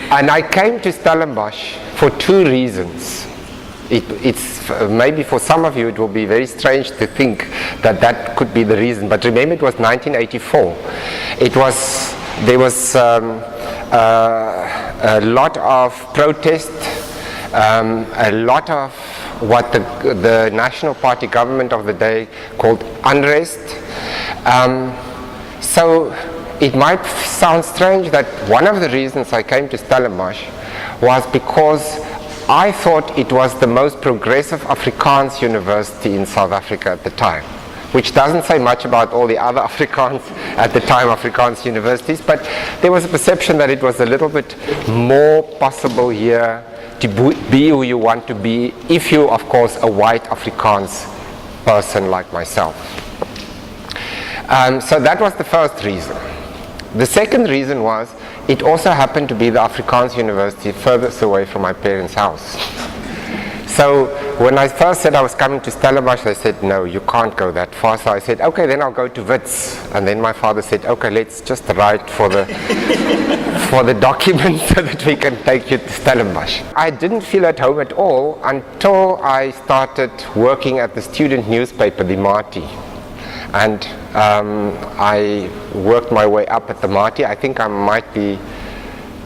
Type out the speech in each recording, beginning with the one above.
And I came to Stellenbosch for two reasons. It's maybe for some of you it will be very strange to think that that could be the reason, but remember it was 1984. There was a lot of protest, a lot of what the National Party government of the day called unrest. So it might sound strange that one of the reasons I came to Stellenbosch was because I thought it was the most progressive Afrikaans university in South Africa at the time, which doesn't say much about all the other Afrikaans at the time, Afrikaans universities, but there was a perception that it was a little bit more possible here to be who you want to be, if you, of course, a white Afrikaans person like myself. So that was the first reason. The second reason was it also happened to be the Afrikaans university furthest away from my parents' house. So when I first said I was coming to Stellenbosch, they said, no, you can't go that far. So I said, okay, then I'll go to Wits. And then my father said, okay, let's just write for the for the document so that we can take you to Stellenbosch. I didn't feel at home at all until I started working at the student newspaper, the Mati. And I worked my way up at the Mati. I think I might be,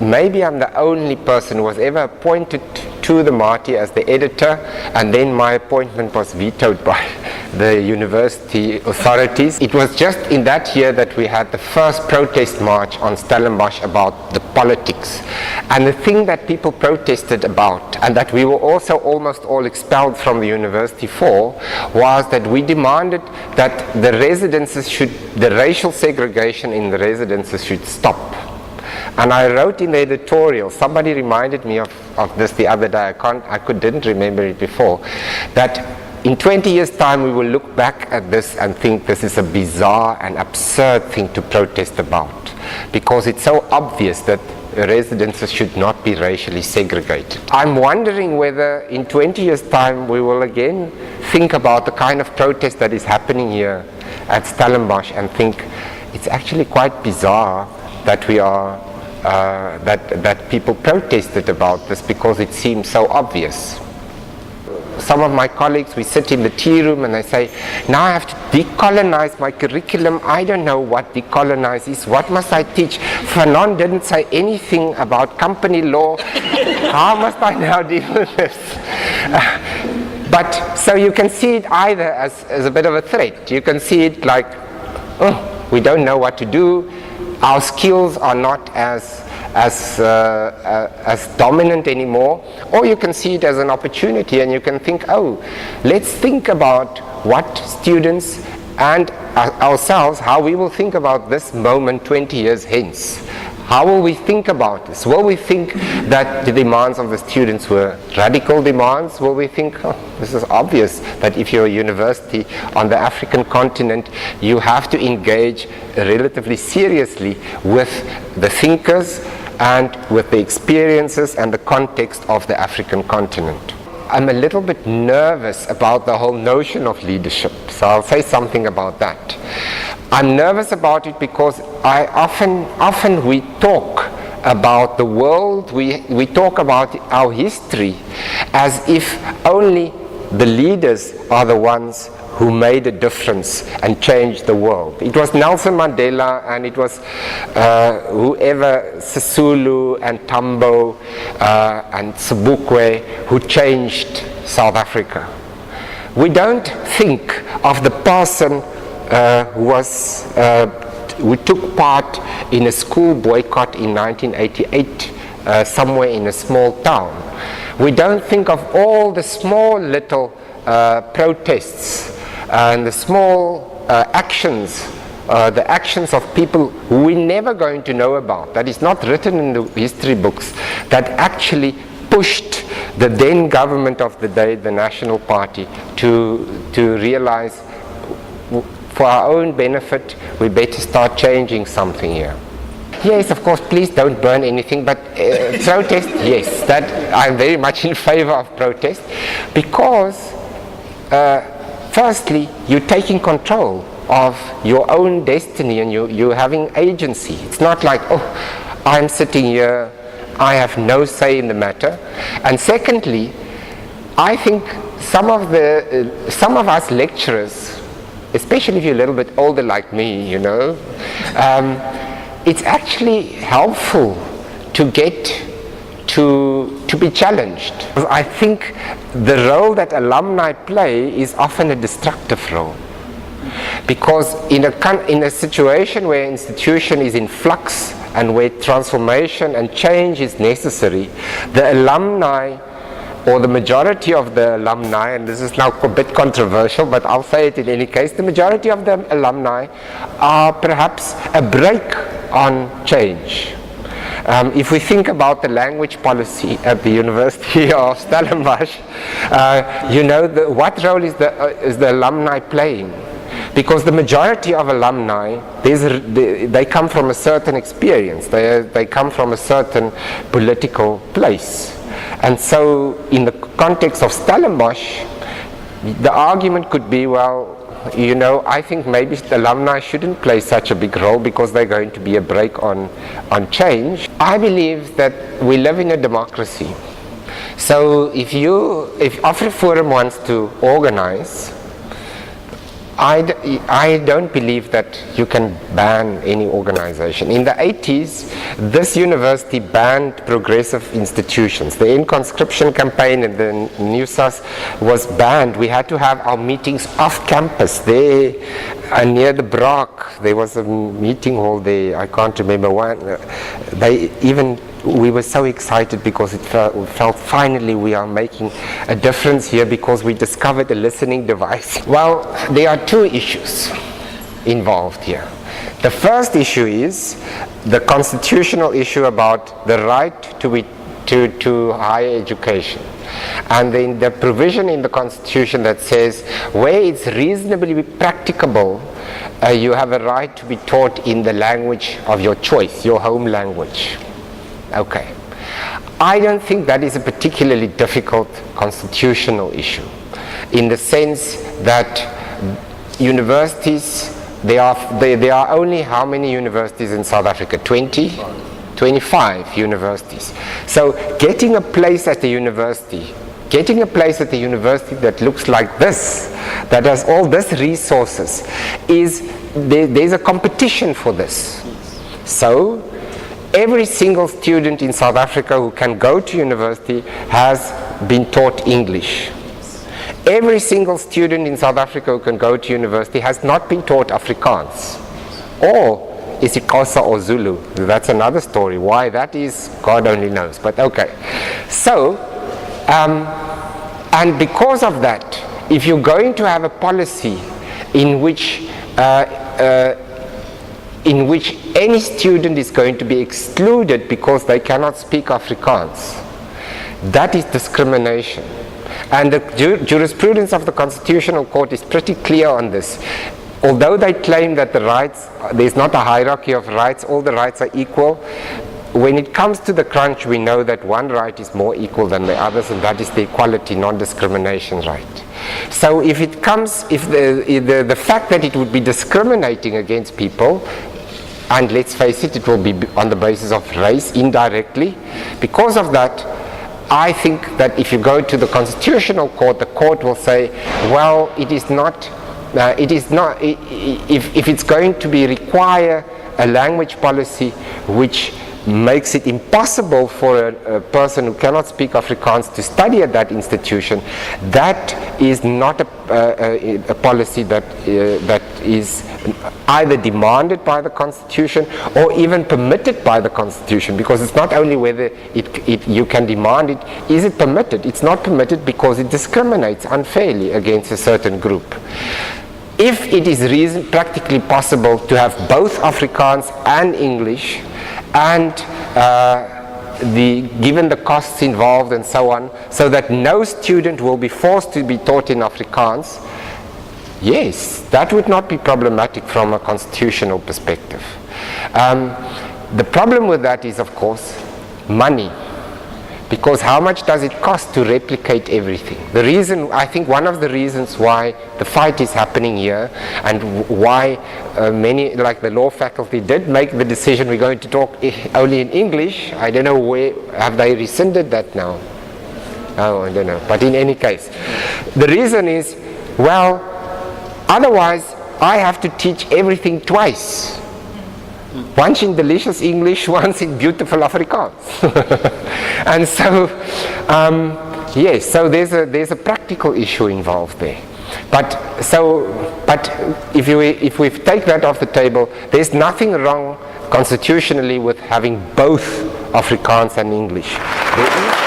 maybe I'm the only person who was ever appointed to the Mati as the editor, and then my appointment was vetoed by the university authorities. It was just in that year that we had the first protest march on Stellenbosch about the politics. And the thing that people protested about, and that we were also almost all expelled from the university for, was that we demanded that the racial segregation in the residences should stop. And I wrote in the editorial, somebody reminded me of this the other day, I didn't remember it before, that in 20 years' time we will look back at this and think this is a bizarre and absurd thing to protest about, because it's so obvious that residences should not be racially segregated. I'm wondering whether in 20 years' time we will again think about the kind of protest that is happening here at Stellenbosch and think it's actually quite bizarre that we are that people protested about this because it seems so obvious. Some of my colleagues, we sit in the tea room and they say, now I have to decolonize my curriculum. I don't know what decolonize is. What must I teach? Fanon didn't say anything about company law. How must I now deal with this? But so you can see it either as a bit of a threat. You can see it like, oh, we don't know what to do. Our skills are not as dominant anymore, or you can see it as an opportunity and you can think, oh, let's think about what students and ourselves, how we will think about this moment 20 years hence. How will we think about this? Will we think that the demands of the students were radical demands? Will we think, oh, this is obvious that if you're a university on the African continent, you have to engage relatively seriously with the thinkers and with the experiences and the context of the African continent. I'm a little bit nervous about the whole notion of leadership, so I'll say something about that. I'm nervous about it because often we talk about the world, we talk about our history as if only the leaders are the ones who made a difference and changed the world. It was Nelson Mandela and it was whoever, Sisulu and Tambo and Sobukwe, who changed South Africa. We don't think of the person who took part in a school boycott in 1988 somewhere in a small town. We don't think of all the small little protests and the small actions, the actions of people who we're never going to know about, that is not written in the history books, that actually pushed the then government of the day, the National Party, to realize for our own benefit, we better start changing something here. Yes, of course, please don't burn anything, but protest, yes, that I'm very much in favor of protest, because firstly, you're taking control of your own destiny and you're having agency. It's not like, oh, I'm sitting here, I have no say in the matter. And secondly, I think some of us lecturers, especially if you're a little bit older like me, you know, it's actually helpful to get to be challenged. I think the role that alumni play is often a destructive role, because in a situation where an institution is in flux and where transformation and change is necessary, the alumni, or the majority of the alumni, and this is now a bit controversial, but I'll say it in any case, the majority of the alumni are perhaps a brake on change. If we think about the language policy at the University of Stellenbosch, you know, what role is the alumni playing? Because the majority of alumni, they come from a certain experience, they come from a certain political place. And so in the context of Stellenbosch, the argument could be, well, you know, I think maybe the alumni shouldn't play such a big role because they're going to be a brake on change. I believe that we live in a democracy. So if AfriForum wants to organize, I don't believe that you can ban any organization. In the 80s, this university banned progressive institutions. The Inconscription campaign and the NUSAS was banned. We had to have our meetings off campus. There, near the Braak, there was a meeting hall there. I can't remember one. We were so excited because it felt finally we are making a difference here because we discovered a listening device. Well, there are two issues involved here. The first issue is the constitutional issue about the right to higher education. And then the provision in the Constitution that says where it's reasonably practicable, you have a right to be taught in the language of your choice, your home language. Okay. I don't think that is a particularly difficult constitutional issue, in the sense that universities, there are only how many universities in South Africa? 20? 25 universities. So getting a place at the university that looks like this, that has all these resources, there's a competition for this. So every single student in South Africa who can go to university has been taught English. Every single student in South Africa who can go to university has not been taught Afrikaans or isiXhosa or Zulu. That's another story. Why that is, God only knows. But okay. So, and because of that, if you're going to have a policy in which any student is going to be excluded because they cannot speak Afrikaans, that is discrimination. And the jurisprudence of the Constitutional Court is pretty clear on this. Although they claim that the rights, there's not a hierarchy of rights, all the rights are equal, when it comes to the crunch, we know that one right is more equal than the others, and that is the equality, non-discrimination right. So if the fact that it would be discriminating against people, and let's face it, it will be on the basis of race indirectly, because of that, I think that if you go to the Constitutional Court, the court will say, well, it is not, if it's going to be require a language policy which makes it impossible for a person who cannot speak Afrikaans to study at that institution, that is not a policy that is either demanded by the Constitution or even permitted by the Constitution, because it's not only whether you can demand it, is it permitted? It's not permitted because it discriminates unfairly against a certain group. If it is practically possible to have both Afrikaans and English, and given the costs involved and so on, so that no student will be forced to be taught in Afrikaans, Yes, that would not be problematic from a constitutional perspective. The problem with that is, of course, money. Because how much does it cost to replicate everything? The reason, I think one of the reasons why the fight is happening here, and why many, like the law faculty, did make the decision we're going to talk only in English. I don't know where, have they rescinded that now? Oh, I don't know. But in any case, the reason is, well, otherwise I have to teach everything twice. Once in delicious English, once in beautiful Afrikaans. And so, yes, so there's a practical issue involved there. But if we take that off the table, there's nothing wrong constitutionally with having both Afrikaans and English. There is